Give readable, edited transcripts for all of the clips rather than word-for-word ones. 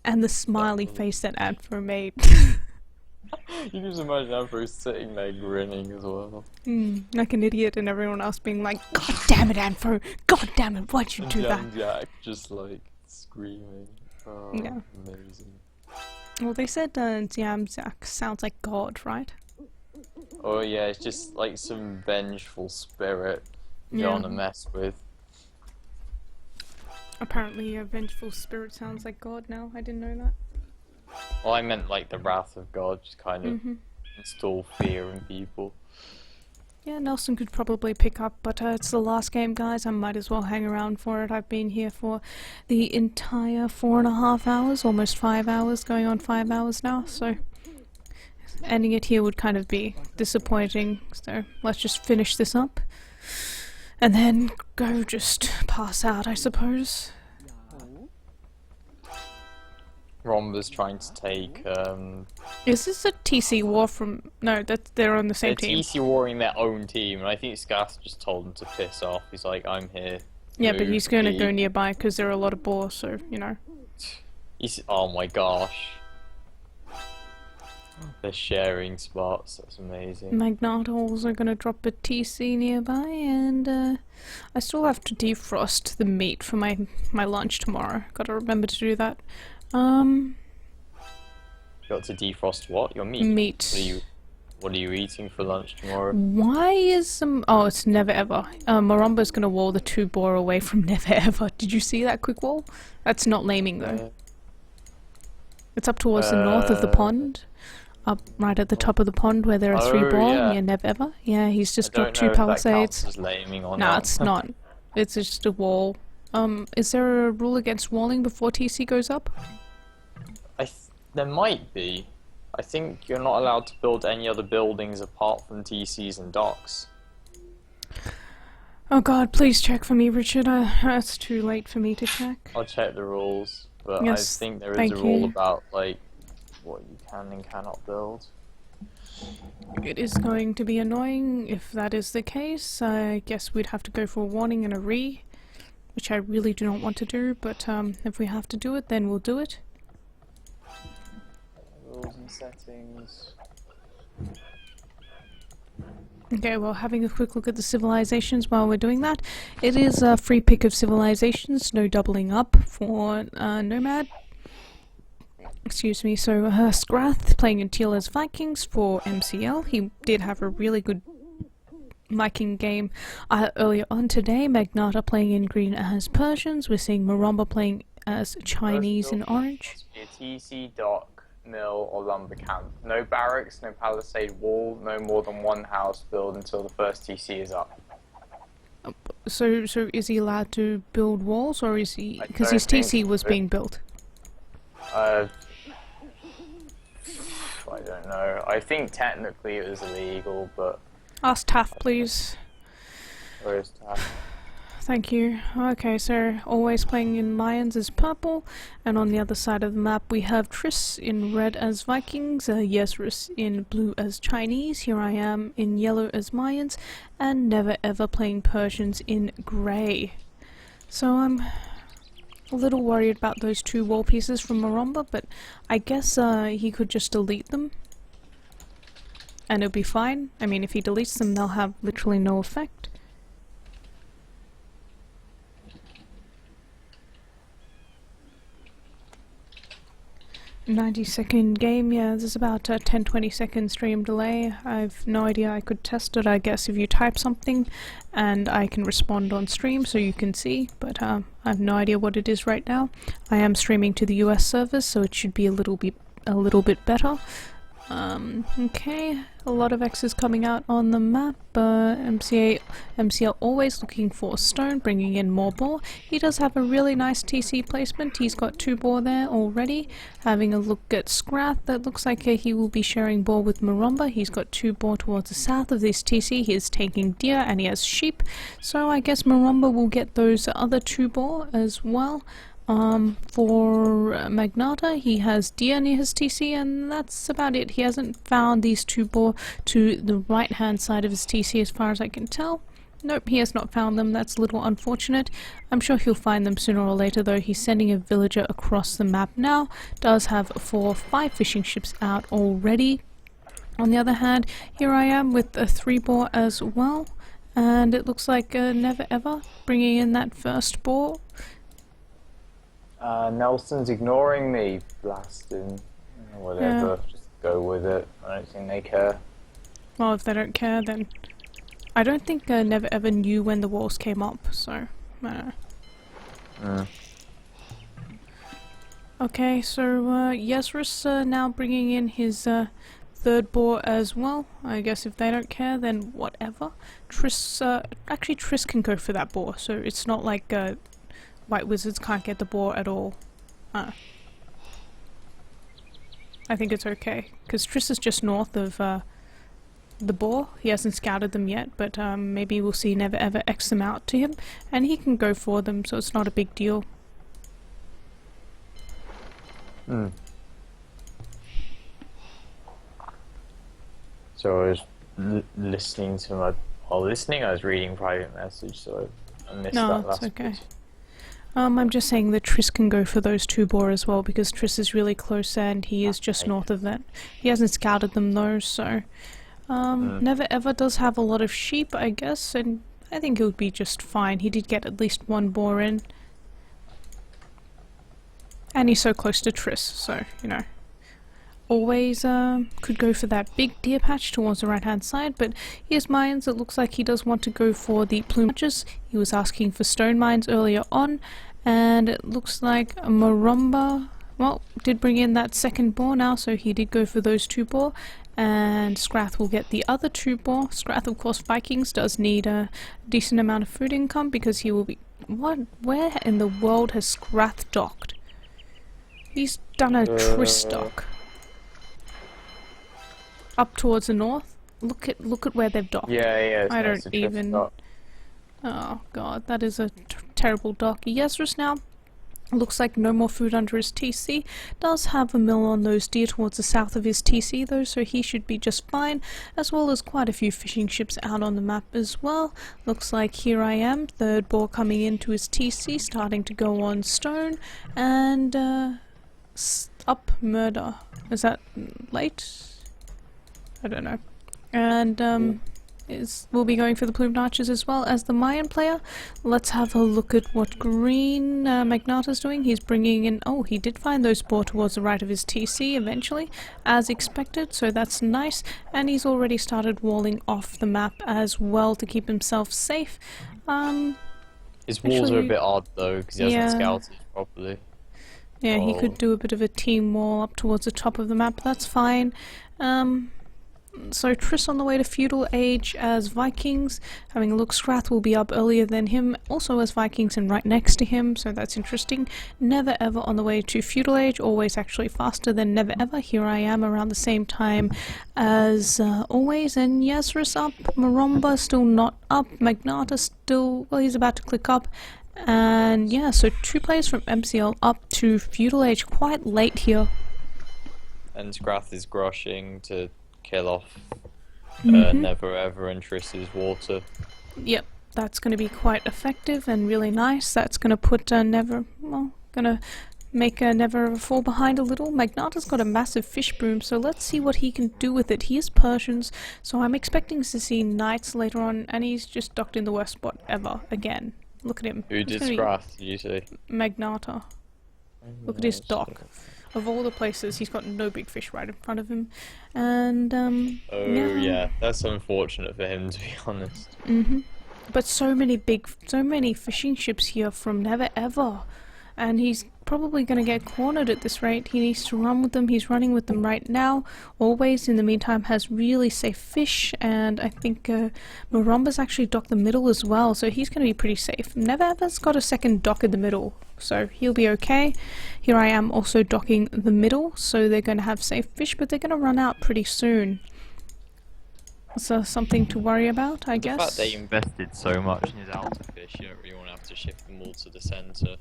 And the smiley face that Anthro made. You can just imagine Ambrose sitting there grinning as well. Like an idiot, and everyone else being like, God damn it, Anthro! God damn it, why'd you do that? And Jack just like screaming. Oh, Yeah. amazing. Well, they said Ziak sounds like God, right? Oh yeah, it's just like some vengeful spirit you Yeah. want to mess with. Apparently a vengeful spirit sounds like God now, I didn't know that. Well, I meant like the wrath of God, just kind of install fear in people. Yeah, Nelson could probably pick up, but it's the last game, guys. I might as well hang around for it. I've been here for the entire 4.5 hours, almost 5 hours, going on 5 hours now, so ending it here would kind of be disappointing. So let's just finish this up and then go just pass out, I suppose. Romba's trying to take Is this a TC war from... No, they're on the same they're team. TC warring their own team, and I think Scath just told him to piss off. He's like, I'm here. Yeah, but he's going to Move, go leave. nearby because there are a lot of boars, so, you know. Oh my gosh. They're sharing spots, that's amazing. Magnata also going to drop a TC nearby, and I still have to defrost the meat for my lunch tomorrow. Gotta remember to do that. You got to defrost what? Your meat? Meat. What are you eating for lunch tomorrow? Why is oh, it's never ever. Maromba's gonna wall the 2 boar away from never ever. Did you see that quick wall? That's not laming though. It's up towards the north of the pond. Up right at the top of the pond where there are 3 boar. Yeah, never ever. Yeah, he's just dropped 2 palisades. As laming or No, not. it's not. It's just a wall. Is there a rule against walling before TC goes up? There might be. I think you're not allowed to build any other buildings apart from TCs and docks. Oh god, please check for me, Richard. It's too late for me to check. I'll check the rules, but Yes, I think there is thank a rule you. about like what you can and cannot build. It is going to be annoying if that is the case. I guess we'd have to go for a warning and a which I really do not want to do, but if we have to do it, then we'll do it. Rules and settings. Okay, well, having a quick look at the civilizations while we're doing that. It is a free pick of civilizations, no doubling up for Nomad. Excuse me, so Skrath playing in teal as Vikings for MCL. He did have a really good Viking game earlier on today. Magnata playing in green as Persians. We're seeing Maromba playing as Chinese in orange. Must be a TC, dock, mill, or lumber camp. No barracks, no palisade wall, no more than 1 house built until the first TC is up. So is he allowed to build walls, or is he... Because his don't TC think was so. being built. I don't know. I think technically it was illegal, but Ask Taff, please. where is that? Thank you. Okay, so always playing in Mayans as purple, and on the other side of the map we have Triss in red as Vikings, Yesrus in blue as Chinese, here I am in yellow as Mayans, and Never Ever playing Persians in grey. So I'm a little worried about those 2 wall pieces from Maromba, but I guess he could just delete them. And it'll be fine. I mean, if he deletes them, they'll have literally no effect. 90-second game, yeah, there's about a 10-20 second stream delay. I've no idea, I could test it, I guess, if you type something and I can respond on stream so you can see, but I have no idea what it is right now. I am streaming to the US servers, so it should be a little bit better. Okay, a lot of X's coming out on the map. MCL always looking for stone, bringing in more boar. He does have a really nice TC placement. He's got 2 boar there already. Having a look at Skrath, that looks like he will be sharing boar with Maromba. He's got 2 boar towards the south of this TC. He is taking deer and he has sheep. So I guess Maromba will get those other 2 boar as well. For Magnata, he has deer near his TC, and that's about it. He hasn't found these 2 boar to the right hand side of his TC as far as I can tell. Nope, he has not found them. That's a little unfortunate. I'm sure he'll find them sooner or later though. He's sending a villager across the map now. Does have 4 or 5 fishing ships out already. On the other hand, here I am with a 3 boar as well. And it looks like Never Ever bringing in that first boar. Nelson's ignoring me, blasting. Whatever, just go with it. I don't think they care. Well, if they don't care, then... I don't think Never Ever knew when the walls came up, so... I don't know. Okay, so Yezrus now bringing in his 3rd boar as well. I guess if they don't care, then whatever. Actually Triss can go for that boar, so it's not like White Wizards can't get the boar at all. I think it's okay, because Triss is just north of the boar. He hasn't scouted them yet, but maybe we'll see Never Ever X them out to him, and he can go for them, so it's not a big deal. So I was listening to my... While listening, I was reading private message, so I missed that last it's okay. bit. I'm just saying that Triss can go for those 2 boar as well, because Triss is really close and he is just north of that. He hasn't scouted them though, so... Never Ever does have a lot of sheep, I guess, and I think it would be just fine. He did get at least 1 boar in. And he's so close to Triss, so, you know. Always could go for that big deer patch towards the right hand side, but here's mines. It looks like he does want to go for the plume patches. He was asking for stone mines earlier on, and it looks like Marumba, well, did bring in that 2nd boar now, so he did go for those 2 boar, and Scrath will get the other 2 boar. Scrath, of course, Vikings does need a decent amount of food income because he will be... What? Where in the world has Scrath docked? He's done a Triss dock. Up towards the north. Look at where they've docked. Yeah. I don't even... Oh god, that is a terrible dock. Yezrus now looks like no more food under his TC. Does have a mill on those deer towards the south of his TC though, so he should be just fine, as well as quite a few fishing ships out on the map as well. Looks like here I am, 3rd boar coming into his TC, starting to go on stone, and up murder. Is that late? I don't know. And we'll be going for the plumed archers as well as the Mayan player. Let's have a look at what green Magnata's doing. He's bringing in... Oh, he did find those boar towards the right of his TC eventually, as expected, so that's nice. And he's already started walling off the map as well to keep himself safe. His walls are a bit odd though, because he hasn't scouted properly. Yeah, he could do a bit of a team wall up towards the top of the map, that's fine. So Triss on the way to Feudal Age as Vikings. Having a look, Scrath will be up earlier than him, also as Vikings and right next to him, so that's interesting. Never Ever on the way to Feudal Age, always actually faster than Never Ever. Here I am around the same time as always, and Yezrus up, Marumba still not up, Magnata still, well, he's about to click up. And yeah, so 2 players from MCL up to Feudal Age quite late here. And Scrath is groshing to kill off Never Ever and Triss's water. Yep, that's going to be quite effective and really nice. That's going to put gonna make Never Ever fall behind a little. Magnata's got a massive fish boom, so let's see what he can do with it. He is Persians, so I'm expecting to see knights later on, and he's just docked in the worst spot ever again. Look at him. Who did Scrath usually? Magnata. Look at his dock. Of all the places, he's got no big fish right in front of him, and yeah, that's unfortunate for him, to be honest. But so many fishing ships here from Never Ever, and he's probably going to get cornered at this rate. He needs to run with them. He's running with them right now. Always, in the meantime, has really safe fish, and I think Marumba's actually docked the middle as well, so he's going to be pretty safe. Never Ever's got a 2nd dock in the middle, so he'll be okay. Here I am also docking the middle, so they're going to have safe fish, but they're going to run out pretty soon. So something to worry about, I guess. The fact they invested so much in his outer fish, you don't really want to have to shift them all to the centre.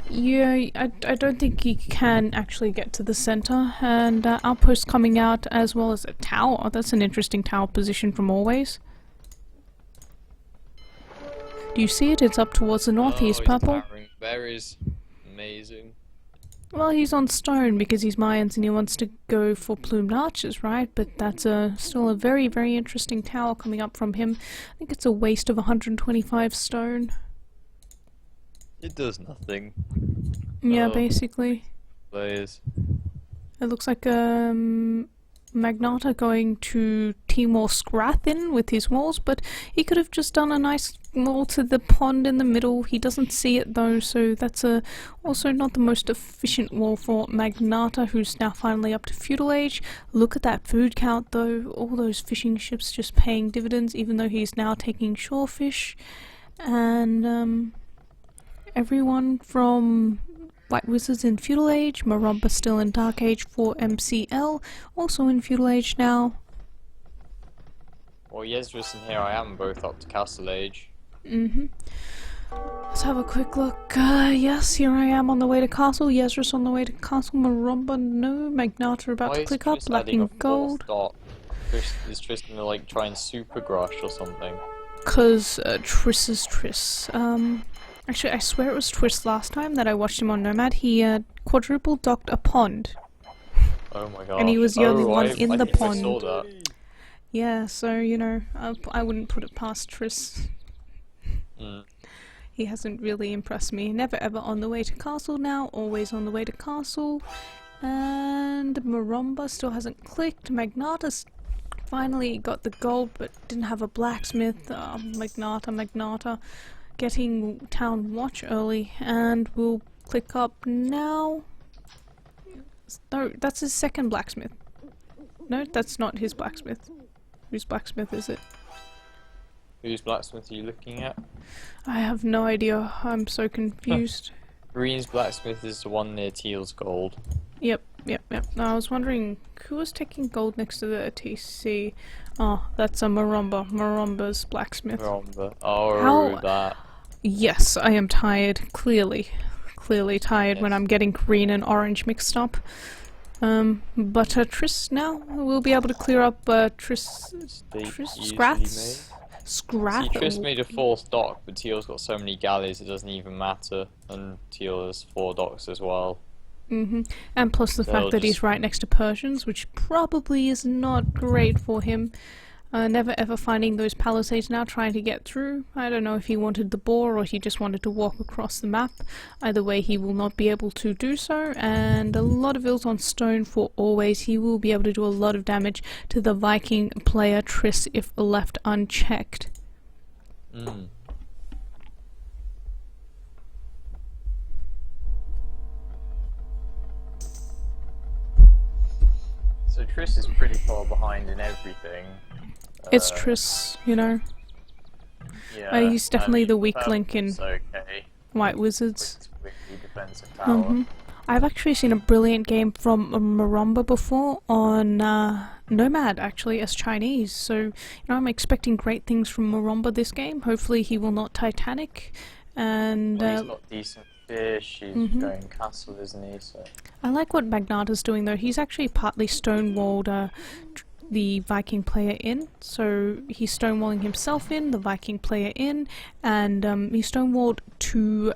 Yeah, I don't think he can actually get to the centre, and outpost coming out as well as a tower. That's an interesting tower position from Always. Do you see it? It's up towards the northeast, he's purple. towering berries. Amazing. Well, he's on stone because he's Mayans and he wants to go for plumed arches, right? But that's still a very, very interesting tower coming up from him. I think it's a waste of 125 stone. It does nothing. Yeah, basically. Players. It looks like Magnata going to Timor Scrathin with his walls, but he could have just done a nice wall to the pond in the middle. He doesn't see it though, so that's also not the most efficient wall for Magnata, who's now finally up to feudal age. Look at that food count though, all those fishing ships just paying dividends, even though he's now taking shorefish. And everyone from White Wizards in feudal age, Maromba still in dark age for MCL, also in feudal age now. Well, Yezris and Here I Am both up to castle age. Let's have a quick look. Yes, here I am on the way to castle. Yezris on the way to castle. Maromba, no. Magnata about to click up. Black and gold. Is Triss gonna like try and super grush or something? Cause Triss is Triss. Actually, I swear it was Triss last time that I watched him on Nomad. He quadruple docked a pond. Oh my god! And he was the only one in the I pond. saw that. Yeah, so you know, I wouldn't put it past Triss. He hasn't really impressed me. Never ever on the way to castle now, always on the way to castle. And Maromba still hasn't clicked. Magnata's finally got the gold but didn't have a blacksmith. Magnata getting town watch early, and we'll click up now. No, that's his second blacksmith. No, that's not his blacksmith. Whose blacksmith is it? Whose blacksmith are you looking at? I have no idea. I'm so confused. Green's blacksmith is the one near Teal's gold. Yep. No, I was wondering who was taking gold next to the TC. Oh, that's a Maromba. Maromba's blacksmith. Maromba. Oh, that. Yes, I am tired. Clearly tired when I'm getting green and orange mixed up. But Triss now will be able to clear up Scrath. See, Triss made a 4th dock, but Teal's got so many galleys it doesn't even matter, and Teal has 4 docks as well. And plus the fact that he's right next to Persians, which probably is not great for him. Never ever finding those palisades now, trying to get through. I don't know if he wanted the boar or he just wanted to walk across the map. Either way, he will not be able to do so, and a lot of ills on stone for always. He will be able to do a lot of damage to the Viking player Triss if left unchecked. So Triss is pretty far behind in everything. It's Triss, you know. Yeah, he's definitely the weak link in White Wizards. It's a really defensive tower. I've actually seen a brilliant game from Maromba before on Nomad, actually, as Chinese. So, you know, I'm expecting great things from Maromba this game. Hopefully he will not Titanic. And well, he's got decent fish, he's going castle, isn't he? So. I like what Magnata's doing though. He's actually partly stonewalled the Viking player in, so he's stonewalling himself in, the Viking player in, and he's stonewalled to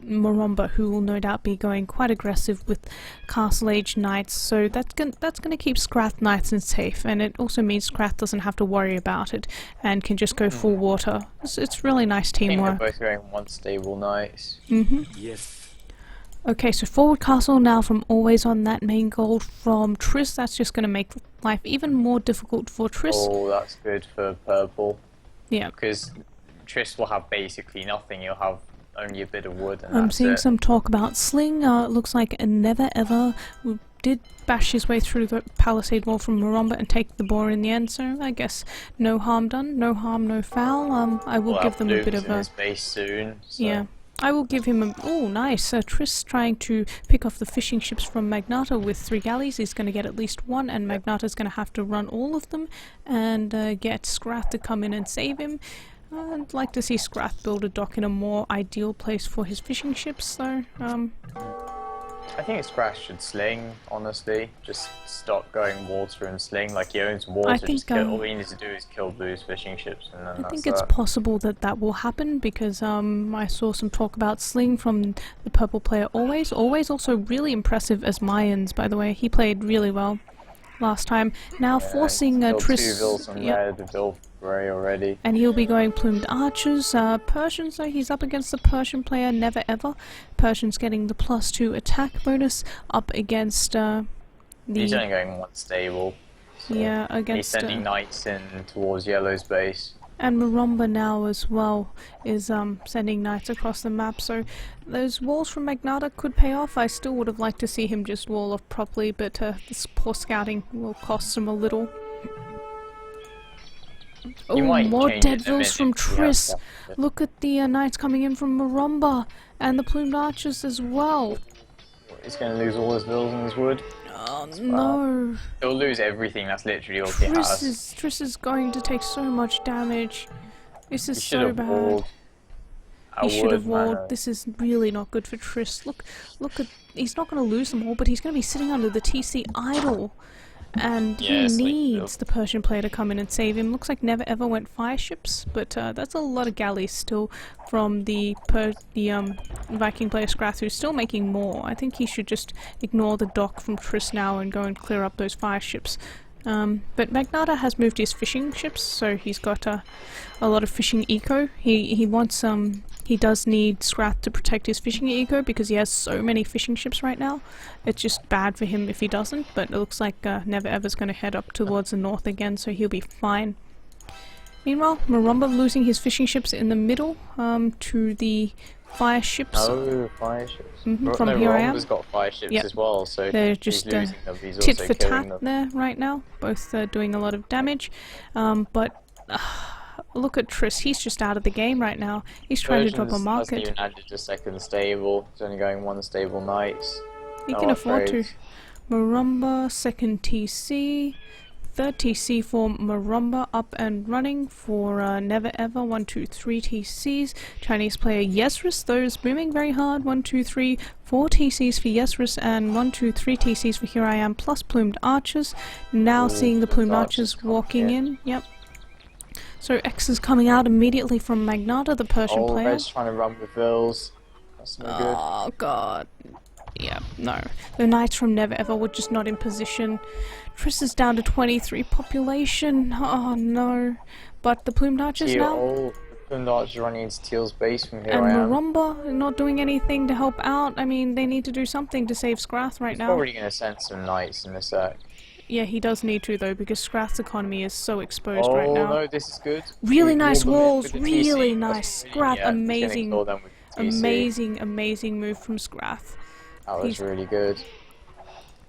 Maromba, who will no doubt be going quite aggressive with Castle Age Knights, so that's gonna keep Scrath nice and safe, and it also means Scrath doesn't have to worry about it and can just go full water. It's really nice teamwork. I think they're both going one stable Knights. Yes. Okay, so forward castle now from always on that main gold from Triss. That's just going to make life even more difficult for Triss. Oh, that's good for purple. Yeah. Because Triss will have basically nothing. He'll have only a bit of wood and I'm that's seeing it. some talk about Sling. It looks like Never Ever did bash his way through the palisade wall from Maromba and take the boar in the end, so I guess no harm done, no harm, no foul. I will give them a bit of a... his base soon, so. Yeah. I will give him a... Oh, nice. Triss trying to pick off the fishing ships from Magnata with 3 galleys. He's going to get at least 1, and Magnata's going to have to run all of them and get Scrath to come in and save him. I'd like to see Scrath build a dock in a more ideal place for his fishing ships, though. I think Scratch should sling, honestly. Just stop going water and sling. Like, he owns water, I think, all he needs to do is kill Blue's fishing ships, and then I that's think it's possible that that will happen because I saw some talk about Sling from the purple player Always. Always also really impressive as Mayans, by the way. He played really well last time. Now forcing Triss. Two Vils on red, the Vil grey already. And he'll be going plumed archers. Persian, so he's up against the Persian player Never Ever. Persian's getting the +2 attack bonus up against the. He's only going one stable. So yeah, against. He's sending knights in towards Yellow's base. And Maromba now as well is sending knights across the map, so those walls from Magnatta could pay off. I still would have liked to see him just wall off properly, but this poor scouting will cost him a little. Oh, more dead Vils from Triss! Look at the knights coming in from Maromba, and the plumed archers as well. He's going to lose all his Vils in his wood. Oh no! He'll lose everything, that's literally all he has. Triss is going to take so much damage. This is so bad. He should have walled. This is really not good for Triss. Look at, he's not going to lose them all, but he's going to be sitting under the TC idle. And he needs the Persian player to come in and save him. Looks like Never Ever went fire ships, but that's a lot of galleys still from the Viking player Scrath, who's still making more. I think he should just ignore the dock from Triss now and go and clear up those fire ships. But Magnatta has moved his fishing ships, so he's got a lot of fishing eco. He wants he does need Scrath to protect his fishing eco because he has so many fishing ships right now. It's just bad for him if he doesn't, but it looks like Never Ever's going to head up towards the north again, so he'll be fine. Meanwhile, Maromba losing his fishing ships in the middle to the fire ships. Oh, fire ships. From Here I Am. Maromba's got fire ships as well, so they're just losing them, he's tit also for tat them. there right now, both doing a lot of damage. But look at Triss, he's just out of the game right now. He's trying to drop a market. Hasn't even added a second stable. He's only going one stable knights. He can afford to. Maromba, second TC. Third TC for Maromba up and running for Never Ever, 1, 2, 3 TCs. Chinese player Yesris, those booming very hard, 1, 2, 3, 4 TCs for Yesris and 1, 2, 3 TCs for Here I Am plus plumed archers. Now seeing the plumed archers walking in, yep. So X is coming out immediately from Magnatta, the Persian player. Red's trying to run with Vils. That's no good. Oh god. Yeah, no. The knights from Never Ever were just not in position. Triss is down to 23 population. Oh no. But the plumed archers now. The plumed archers running into Teal's base from Here and I Am. Maromba not doing anything to help out. I mean, they need to do something to save Scrath right now. He's probably going to send some knights in a sec. Yeah, he does need to though, because Scrath's economy is so exposed right now. Oh no, this is good. Really nice walls, really nice. Scrath, amazing, amazing move from Scrath. That was really good.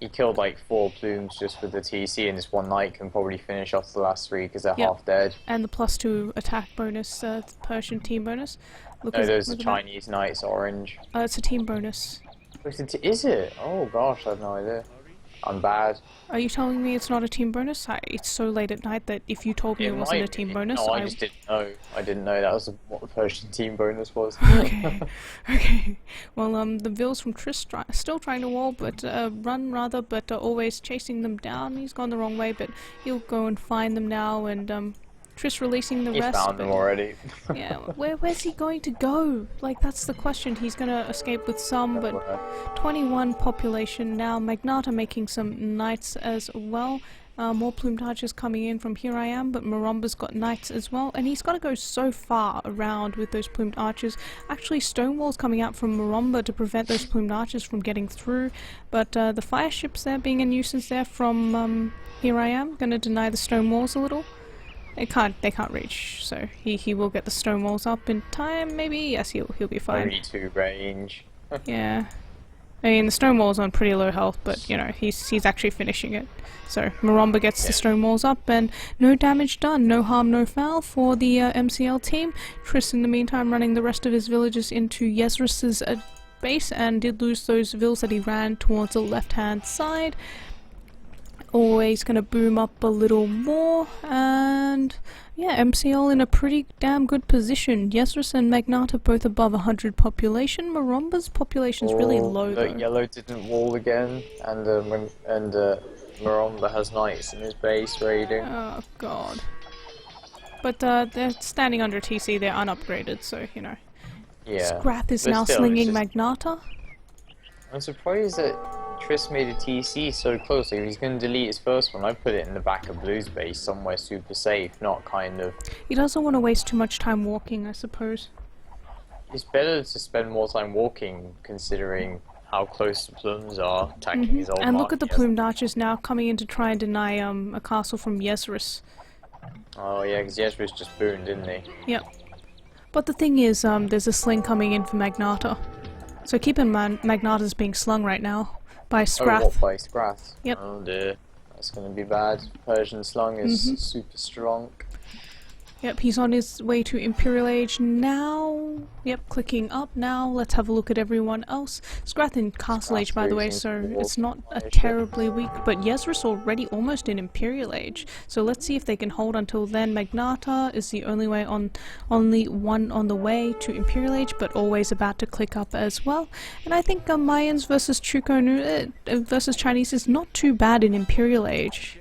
He killed like 4 plumes just with the TC, and this one knight can probably finish off the last 3 because they're half dead. And the +2 attack bonus, Persian team bonus. Look those are Chinese knights, orange. It's a team bonus. Is it? Oh gosh, I have no idea. I'm bad. Are you telling me it's not a team bonus? It's so late at night that if you told me it wasn't a team bonus, no, I just didn't know. I didn't know that was what the Persian team bonus was. Okay, okay. Well, the Vils from Triss still trying to wall, but run rather, but always chasing them down. He's gone the wrong way, but he'll go and find them now, and Triss releasing the rest. He's found them already. Yeah, where's he going to go? Like, that's the question. He's gonna escape with some, but 21 population now. Magnatta making some knights as well. More plumed archers coming in from Here I Am, but Maromba's got knights as well, and he's got to go so far around with those plumed archers. Actually, stone walls coming out from Maromba to prevent those plumed archers from getting through, but the fire ships there being a nuisance there from Here I Am, gonna deny the stone walls a little. They can't reach, so he will get the stone walls up in time, maybe? Yes, he'll be fine. Only 2 range. Yeah. I mean, the stone wall's on pretty low health, but, you know, he's actually finishing it. So, Maromba gets the stone walls up, and no damage done, no harm, no foul for the MCL team. Triss, in the meantime, running the rest of his villagers into Yesris's base, and did lose those vills that he ran towards the left-hand side. always gonna boom up a little more, and yeah, MCL in a pretty damn good position. Yesrus and Magnata both above 100 population. Maromba's population's really low though. Yellow didn't wall again, and Maromba has knights in his base raiding. Oh god. But they're standing under TC, they're unupgraded, so you know. Yeah. Scrath is But now still, slinging it's Magnata. I'm surprised that Triss made a TC so close. If he's going to delete his first one, I'd put it in the back of Blue's base, somewhere super safe, not kind of... He doesn't want to waste too much time walking, I suppose. It's better to spend more time walking, considering how close the plumes are attacking his old And look at the market. plumed archers now coming in to try and deny a castle from Yesrus. Oh yeah, because Yesrus just boomed, didn't he? Yep. But the thing is, there's a sling coming in for Magnata. So keep in mind, Magnata's being slung right now by Oh, Scrath. what, by Scrath? Yep. Oh dear. That's going to be bad. Persian slung is super strong. Yep, he's on his way to Imperial Age now. Yep, clicking up now. Let's have a look at everyone else. Scrath in Castle Age, by the way, so it's not a terribly weak, but Yesrus already almost in Imperial Age. So let's see if they can hold until then. Magnata is the only one on the way to Imperial Age, but always about to click up as well. And I think Mayans versus versus Chinese is not too bad in Imperial Age.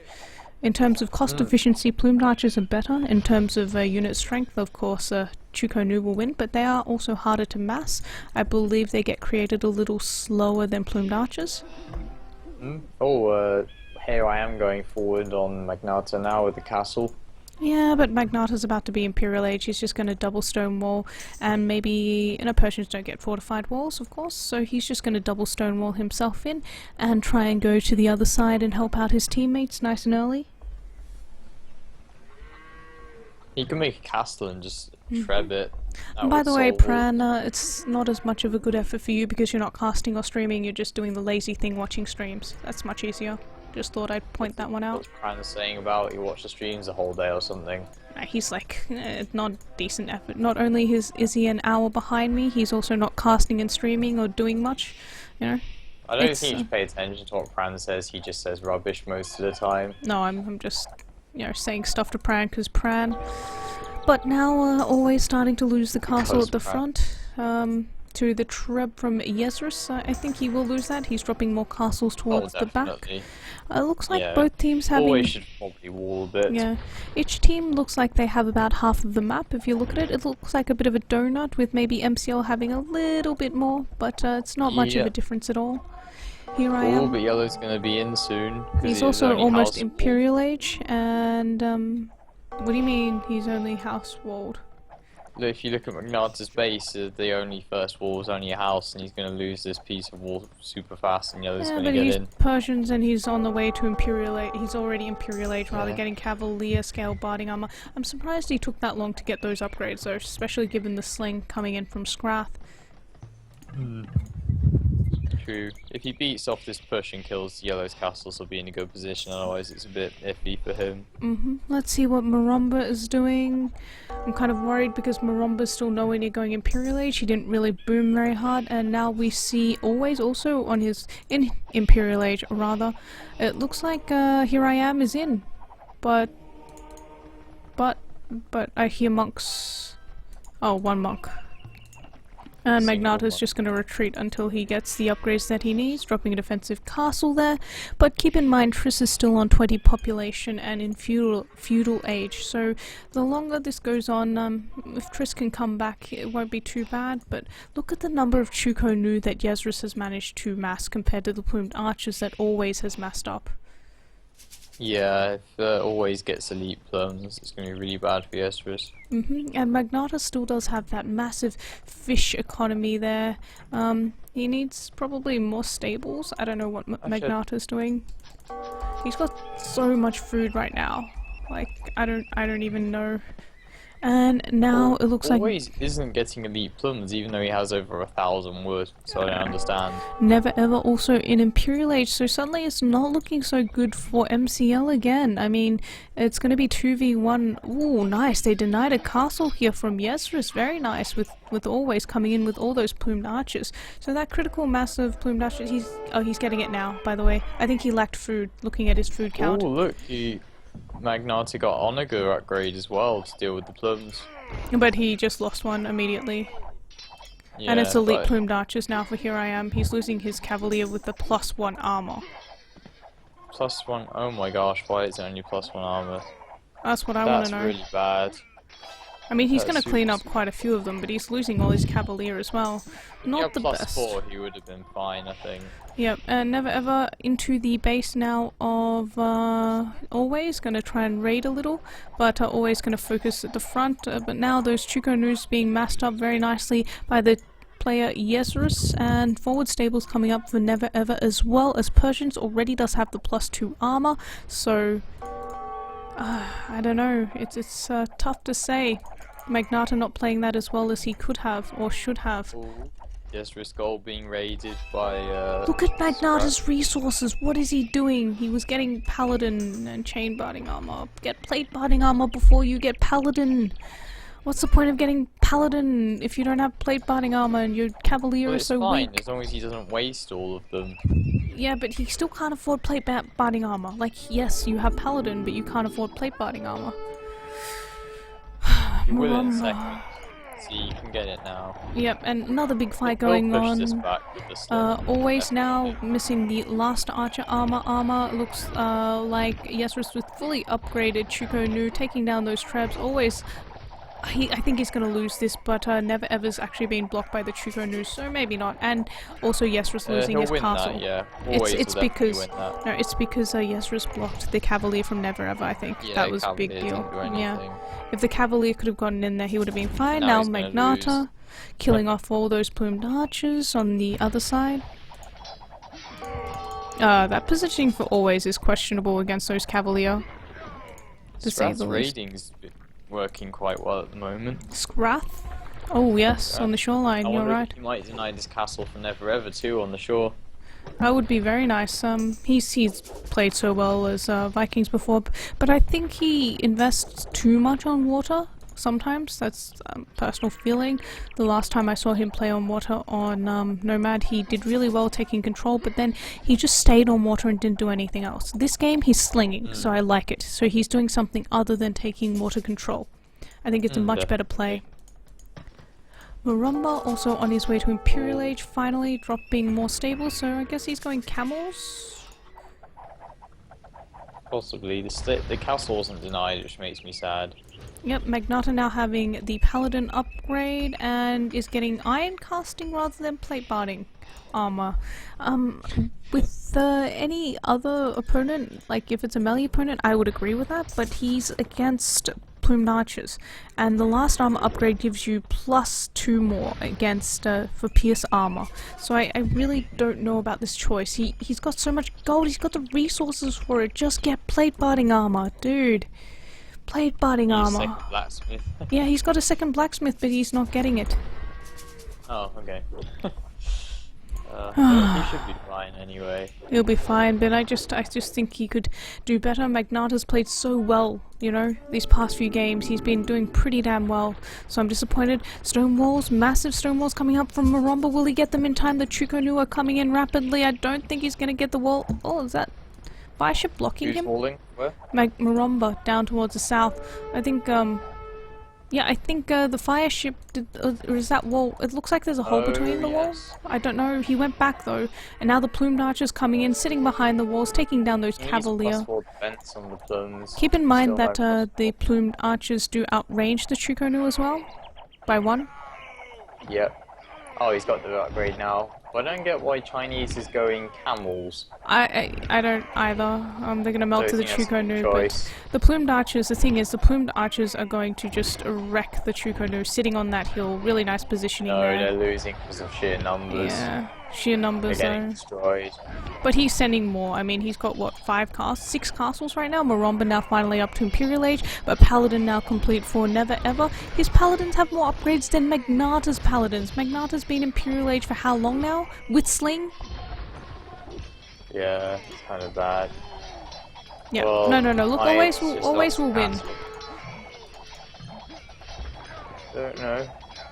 In terms of cost efficiency, plumed archers are better. In terms of unit strength, of course, Chuko Nu will win, but they are also harder to mass. I believe they get created a little slower than plumed archers. Oh, here I am going forward on Magnata now with the castle. Yeah, but Magnata's about to be Imperial Age. He's just going to double stone wall, and maybe... Persians don't get fortified walls, of course, so he's just going to double stone wall himself in, and try and go to the other side and help out his teammates nice and early. He can make a castle and just treb it. And by the way, Pran, it's not as much of a good effort for you because you're not casting or streaming, you're just doing the lazy thing watching streams. That's much easier. Just thought I'd point that one out. What's Pran saying about he watched the streams the whole day or something? He's like, not decent effort. Not only is he an hour behind me, he's also not casting and streaming or doing much, you know. I don't think you should pay attention to what Pran says, he just says rubbish most of the time. No, I'm just... you know, saying stuff to Pran because Pran. But now always starting to lose the castle at the front to the Treb from Yesrus. I think he will lose that. He's dropping more castles towards the back. Looks like both teams having... Always should probably wall a bit. Yeah. Each team looks like they have about half of the map. If you look at it, it looks like a bit of a donut with maybe MCL having a little bit more, but it's not much of a difference at all. Here I am. But Yellow's gonna be in soon. He's also almost Imperial Age, and what do you mean he's only house walled? If you look at Magnata's base, the only first wall is only a house, and he's gonna lose this piece of wall super fast, and Yellow's gonna get in. Persians, and he's on the way to Imperial Age. He's already Imperial Age, rather getting Cavalier scale barding armor. I'm surprised he took that long to get those upgrades, though, especially given the sling coming in from Scrath. True. If he beats off this push and kills Yellow's castles, he'll be in a good position, otherwise it's a bit iffy for him. Let's see what Maromba is doing. I'm kind of worried because Maromba's still nowhere near going Imperial Age. He didn't really boom very hard, and now we see always also on his... in Imperial Age, rather. It looks like Here I Am is in. But I hear monks... Oh, one monk. And Magnata's just going to retreat until he gets the upgrades that he needs, dropping a defensive castle there. But keep in mind, Triss is still on 20 population and in feudal age, so the longer this goes on, if Triss can come back, it won't be too bad. But look at the number of Chuko Nu that Yesrus has managed to mass compared to the plumed archers that always has massed up. Yeah, if always gets elite plums, it's going to be really bad for Yesrus. And Magnata still does have that massive fish economy there. He needs probably more stables. I don't know what Magnata's doing. He's got so much food right now. Like, I don't even know. And now it looks like Always isn't getting elite plums, even though he has over 1,000 wood, so I don't understand. Never Ever also in Imperial Age, so suddenly it's not looking so good for MCL again. I mean, it's going to be 2v1. Ooh, nice. They denied a castle here from Yesris. Very nice, with Always coming in with all those plumed archers. So that critical massive plumed archer, he's getting it now, by the way. I think he lacked food, looking at his food count. Oh, look, Magnata got Onager upgrade as well to deal with the plums. But he just lost one immediately. Yeah, and it's elite plumed archers now for Here I Am. He's losing his cavalier with the +1 armor. +1? Oh my gosh, why is it only +1 armor? That's what I want to know. That's really bad. I mean, he's going to clean up quite a few of them, but he's losing all his cavalier as well. Not the best. +4, he would have been fine, I think. Yep, and Never Ever into the base now of Always, going to try and raid a little, but Always going to focus at the front, but now those Chuko News being masked up very nicely by the player Yesrus, and forward stables coming up for Never Ever, as well as Persians already does have the +2 armor, so I don't know, it's tough to say. Magnata not playing that as well as he could have, or should have. Ooh. Yesrus gold being raided by Look at Magnata's resources, what is he doing? He was getting Paladin and Chain Barding armor. Get Plate Barding armor before you get Paladin! What's the point of getting Paladin if you don't have Plate Barding armor and your Cavalier is so fine, weak? as long as he doesn't waste all of them. Yeah, but he still can't afford Plate Barding armor. Like, yes, you have Paladin, but you can't afford Plate Barding armor. You will in a second. See, you can get it now. Yep, and another big fight going on. This back with the Always now missing the last archer armor. Looks like Yesrus with fully upgraded Chuko Nu taking down those trebs. Always, I think he's going to lose this, but Never Ever's actually being blocked by the Chuko Nu, so maybe not. And also Yesrus losing his castle. That, yeah. It's because Yesrus blocked the Cavalier from Never Ever. I think that was a big deal. Yeah. If the Cavalier could have gotten in there, he would have been fine. Now Magnata killing off all those plumed archers on the other side. That positioning for Always is questionable against those Cavalier. To say the least. Raiding's working quite well at the moment. Scrath? Oh yes, on the shoreline, you're right. He might deny this castle for Never Ever too on the shore. That would be very nice. He's played so well as Vikings before, but I think he invests too much on water sometimes. That's personal feeling. The last time I saw him play on water on Nomad, he did really well taking control, but then he just stayed on water and didn't do anything else. This game he's slinging, so I like it. So he's doing something other than taking water control. I think it's a much better play. Marumba also on his way to Imperial Age, finally dropping more stable, so I guess he's going camels? Possibly. The castle wasn't denied, which makes me sad. Yep, Magnata now having the Paladin upgrade and is getting Iron Casting rather than Plate Barding armor. With any other opponent, like if it's a melee opponent, I would agree with that, but he's against plumed archers, and the last armor upgrade gives you +2 more against for pierce armor. So I really don't know about this choice. He's got so much gold, he's got the resources for it. Just get Plate Barding armor, dude. Plate Barding armor. Second blacksmith. Yeah, he's got a second blacksmith, but he's not getting it. Oh, okay. He should be fine anyway. He'll be fine, but I just think he could do better. Magnata's played so well, you know, these past few games. He's been doing pretty damn well, so I'm disappointed. Stone walls, massive stone walls coming up from Marumba. Will he get them in time? The Chuko Nu are coming in rapidly. I don't think he's gonna get the wall. Oh, is that fire ship blocking him? Falling? Where? Marumba, down towards the south. I think, yeah, I think the fire ship did, or is that wall? It looks like there's a hole between the walls. I don't know. He went back though, and now the plumed archers coming in, sitting behind the walls, taking down those cavalier. On the plumes. Keep in mind that the plumed archers do outrange the Chuko Nu as well, by 1. Yep. Oh, he's got the upgrade now. But I don't get why Chinese is going camels. I don't either. They're gonna melt to the Chuko Nu, but the plumed archers, the thing is, the plumed archers are going to just wreck the Chuko Nu sitting on that hill. Really nice positioning there. No, they're losing because of sheer numbers. Yeah. sheer numbers They're getting though. destroyed. But he's sending more. I mean, he's got what, 6 castles right now. Maromba now finally up to Imperial Age, but Paladin now complete for Never Ever. His Paladins have more upgrades than Magnata's Paladins. Magnata's been Imperial Age for how long now? With Sling? Yeah, it's kind of bad. Yeah. Well, No. Look, always will win. Don't know.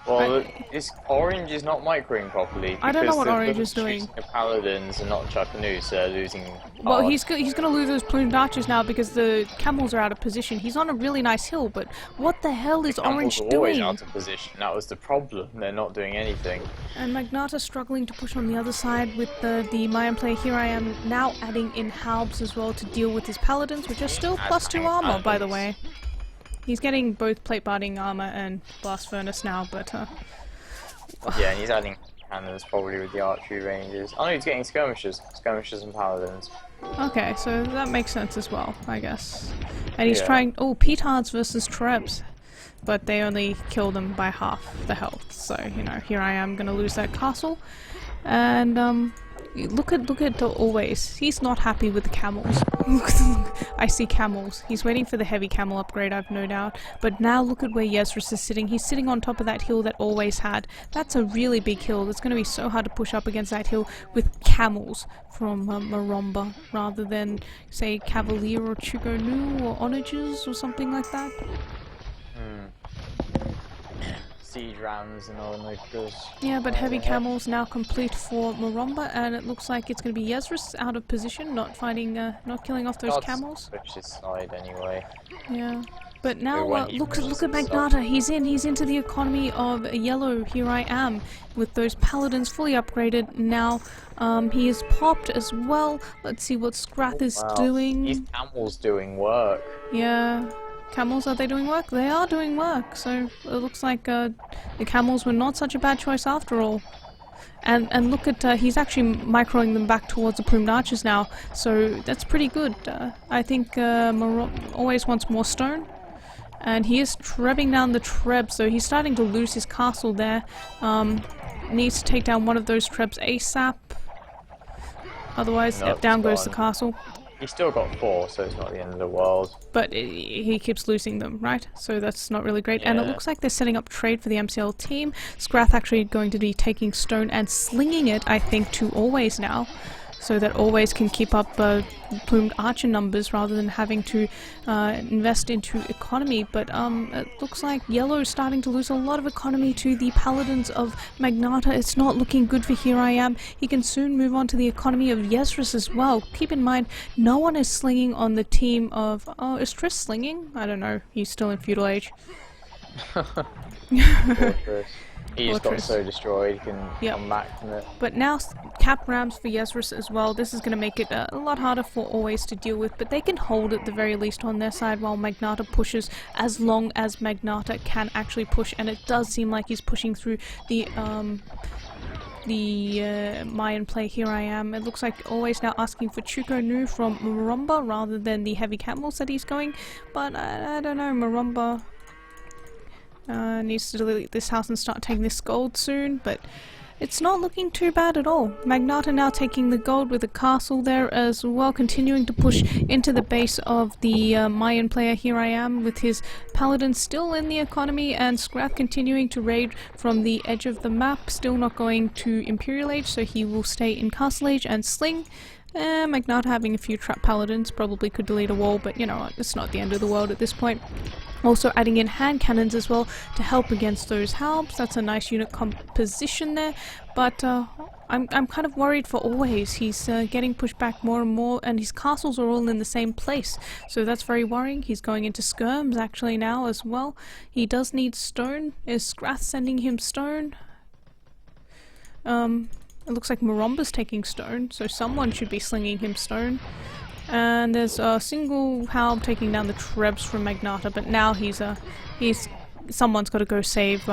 Well, this orange is not microing properly. I don't know what orange is doing. The paladins and not Chuckanoo, so they're losing. Well, he's gonna lose those plumed archers now because the camels are out of position. He's on a really nice hill, but what the hell is orange Camels are always doing? out of position. That was the problem. They're not doing anything. And Magnata's struggling to push on the other side with the Mayan player. Here I am now adding in Halbs as well to deal with his paladins, which are still +2 armor, by the way. He's getting both plate barding armor and blast furnace now, but Yeah, and he's adding cannons probably with the archery ranges. Oh no, he's getting skirmishers and paladins. okay, so that makes sense as well, I guess. And he's Yeah. trying petards versus trebs, but they only kill them by half the health. So you know, here I am gonna lose that castle, and look at always. He's not happy with the camels. I see camels. He's waiting for the heavy camel upgrade, I've no doubt. But now look at where Yezris is sitting. He's sitting on top of that hill that always had. That's a really big hill. It's going to be so hard to push up against that hill with camels from Maromba, rather than, say, Cavalier or Chugonu or Onagers or something like that. Siege rams and all those. Yeah, but heavy camels now complete for Maromba, and it looks like it's going to be Yezris out of position, not killing off those camels. Switch his side anyway. Yeah, but now look at stuff. Magnata. He's into the economy of yellow. Here I am with those paladins fully upgraded. Now he is popped as well. Let's see what Scrath is doing. These camels doing work. Yeah. Camels, are they doing work? They are doing work, so it looks like the camels were not such a bad choice after all. And look at, he's actually microing them back towards the plumed archers now, so that's pretty good. I think always wants more stone, and he is trebbing down the trebs, so he's starting to lose his castle there. Needs to take down one of those trebs ASAP, otherwise down goes the castle. He's still got 4, so it's not the end of the world. But he keeps losing them, right? So that's not really great. Yeah. And it looks like they're setting up trade for the MCL team. Scrath actually going to be taking stone and slinging it, I think, to Always now. So that Always can keep up plumed archer numbers rather than having to invest into economy. But it looks like Yellow is starting to lose a lot of economy to the Paladins of Magnata. It's not looking good for Here I Am. He can soon move on to the economy of Yezris as well. Keep in mind, no one is slinging on the team of... Oh, is Triss slinging? I don't know. He's still in feudal age. He just got so destroyed, he can come back from it. But now cap rams for Yezris as well. This is going to make it a lot harder for Always to deal with, but they can hold at the very least on their side while Magnata pushes, as long as Magnata can actually push, and it does seem like he's pushing through the Mayan play. Here I am. It looks like Always now asking for Chukonu from Maromba rather than the heavy camels that he's going, but I don't know, Maromba needs to delete this house and start taking this gold soon, but it's not looking too bad at all. Magnata now taking the gold with a castle there as well, continuing to push into the base of the Mayan player. Here I am with his paladin still in the economy, and Scrath continuing to raid from the edge of the map, still not going to Imperial Age, so he will stay in Castle Age and Sling. Magnata having a few trap paladins probably could delete a wall, but you know what, it's not the end of the world at this point. Also adding in hand cannons as well to help against those halbs. That's a nice unit composition there, but I'm kind of worried for Always. He's getting pushed back more and more, and his castles are all in the same place, so that's very worrying. He's going into skirms actually now as well. He does need stone. Is Scrath sending him stone? It looks like Maromba's taking stone, so someone should be slinging him stone. And there's a single halb taking down the trebs from Magnata, but now someone's got to go save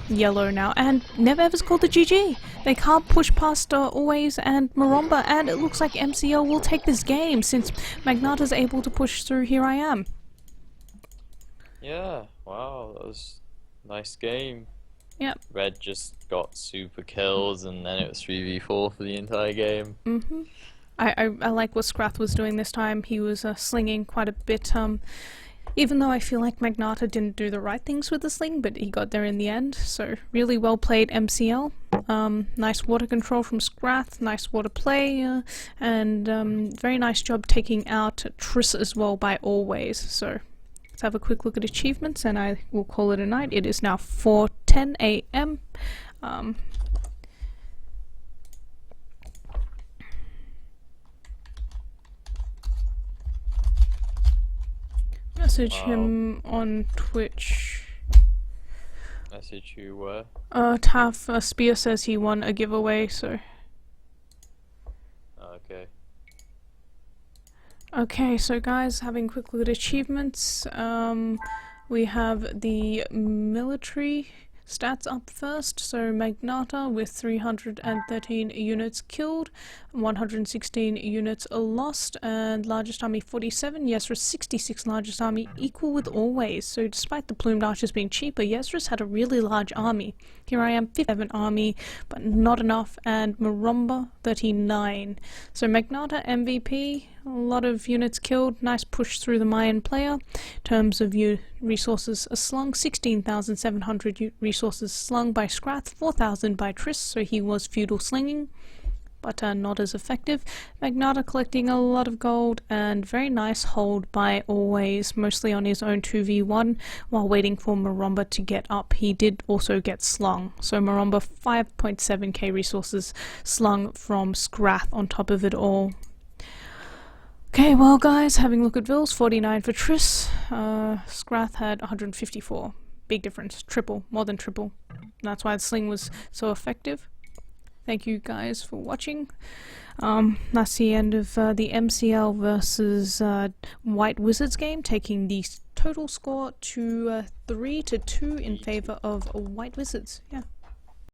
Yellow now. And Never Ever's called the GG. They can't push past Always and Maromba, and it looks like MCL will take this game since Magnata's able to push through. Here I am. Yeah, wow, that was a nice game. Yep. Red just got super kills, and then it was 3v4 for the entire game. I like what Scrath was doing this time. He was slinging quite a bit, even though I feel like Magnata didn't do the right things with the sling, but he got there in the end. So really well played, MCL. Nice water control from Scrath, nice water play, and very nice job taking out Triss as well by Always. So let's have a quick look at achievements, and I will call it a night. It is now 4:10 AM. Message him on Twitch. Message you where? Taff Spear says he won a giveaway, so. Okay. Okay, so guys, having a quick look at achievements. We have the military stats up first. So Magnata with 313 units killed, 116 units lost, and largest army 47. Yesris 66 largest army, equal with Always. So despite the plumed archers being cheaper, Yesris had a really large army. Here I am, 57 army, but not enough, and Maromba 39. So Magnata MVP, a lot of units killed, nice push through the Mayan player. In terms of resources slung, 16,700 resources slung by Scrath, 4,000 by Triss, so he was feudal slinging, but not as effective. Magnata collecting a lot of gold, and very nice hold by Always, mostly on his own 2v1 while waiting for Maromba to get up. He did also get slung, so Maromba 5.7k resources slung from Scrath on top of it all. Okay, well guys, having a look at Vils, 49 for Triss, Scrath had 154. Big difference, triple, more than triple. That's why the sling was so effective. Thank you guys for watching. That's the end of the MCL versus White Wizards game, taking the total score to 3-2 in favor of White Wizards. Yeah.